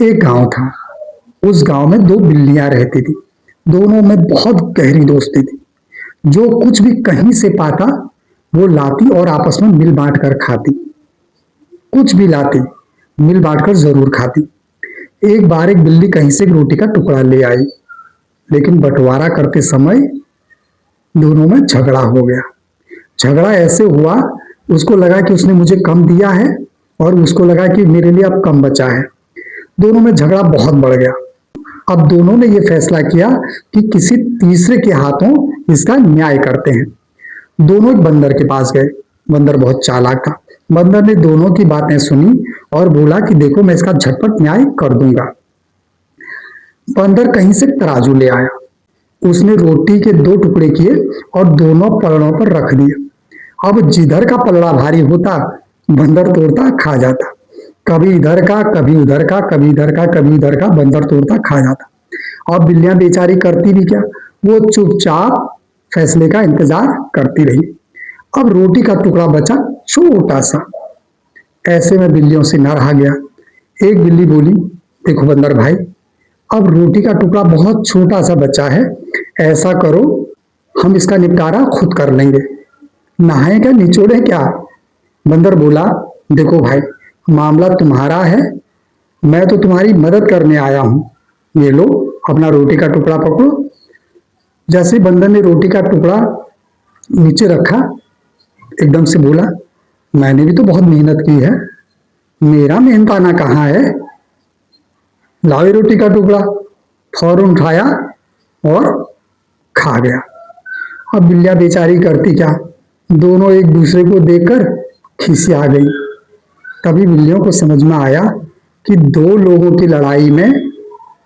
एक गांव था। उस गांव में दो बिल्लियां रहती थी। दोनों में बहुत गहरी दोस्ती थी। जो कुछ भी कहीं से पाता वो लाती और आपस में मिल बांट कर खाती। कुछ भी लाती, मिल बांट कर जरूर खाती। एक बार एक बिल्ली कहीं से एक रोटी का टुकड़ा ले आई, लेकिन बंटवारा करते समय दोनों में झगड़ा हो गया। झगड़ा ऐसे हुआ, उसको लगा कि उसने मुझे कम दिया है और उसको लगा कि मेरे लिए अब कम बचा है। दोनों में झगड़ा बहुत बढ़ गया। अब दोनों ने यह फैसला किया कि किसी तीसरे के हाथों इसका न्याय करते हैं। दोनों एक बंदर के पास गए। बंदर बहुत चालाक था। बंदर ने दोनों की बातें सुनी और बोला कि देखो, मैं इसका झटपट न्याय कर दूंगा। बंदर कहीं से तराजू ले आया। उसने रोटी के दो टुकड़े किए और दोनों पलड़ों पर रख दिए। अब जिधर का पलड़ा भारी होता, बंदर तोड़ता खा जाता। कभी इधर का, कभी उधर का, कभी इधर का, कभी इधर का, बंदर तोड़ता खा जाता। और बिल्लियां बेचारी करती भी क्या, वो चुपचाप फैसले का इंतजार करती रही। अब रोटी का टुकड़ा बचा छोटा सा। ऐसे में बिल्लियों से न रहा गया। एक बिल्ली बोली, देखो बंदर भाई, अब रोटी का टुकड़ा बहुत छोटा सा बचा है। ऐसा करो, हम इसका निपटारा खुद कर लेंगे। नहाए क्या, निचोड़े क्या? बंदर बोला, देखो भाई, मामला तुम्हारा है, मैं तो तुम्हारी मदद करने आया हूं। ये लो, अपना रोटी का टुकड़ा पकड़ो। जैसे बंदर ने रोटी का टुकड़ा नीचे रखा, एकदम से बोला, मैंने भी तो बहुत मेहनत की है, मेरा मेहनताना कहाँ है? लाओ ये रोटी का टुकड़ा। फौरन उठाया और खा गया। अब बिल्लियां बेचारी करती क्या, दोनों एक दूसरे को देखकर खिसिया गई। तभी बिल्लियों को समझ में आया कि दो लोगों की लड़ाई में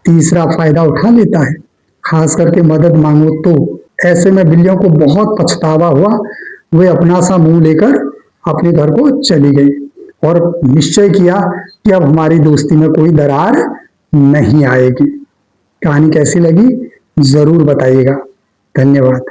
तीसरा फायदा उठा लेता है, खास करके मदद मांगो तो। ऐसे में बिल्लियों को बहुत पछतावा हुआ। वे अपना सा मुंह लेकर अपने घर को चली गई और निश्चय किया कि अब हमारी दोस्ती में कोई दरार नहीं आएगी। कहानी कैसी लगी जरूर बताइएगा। धन्यवाद।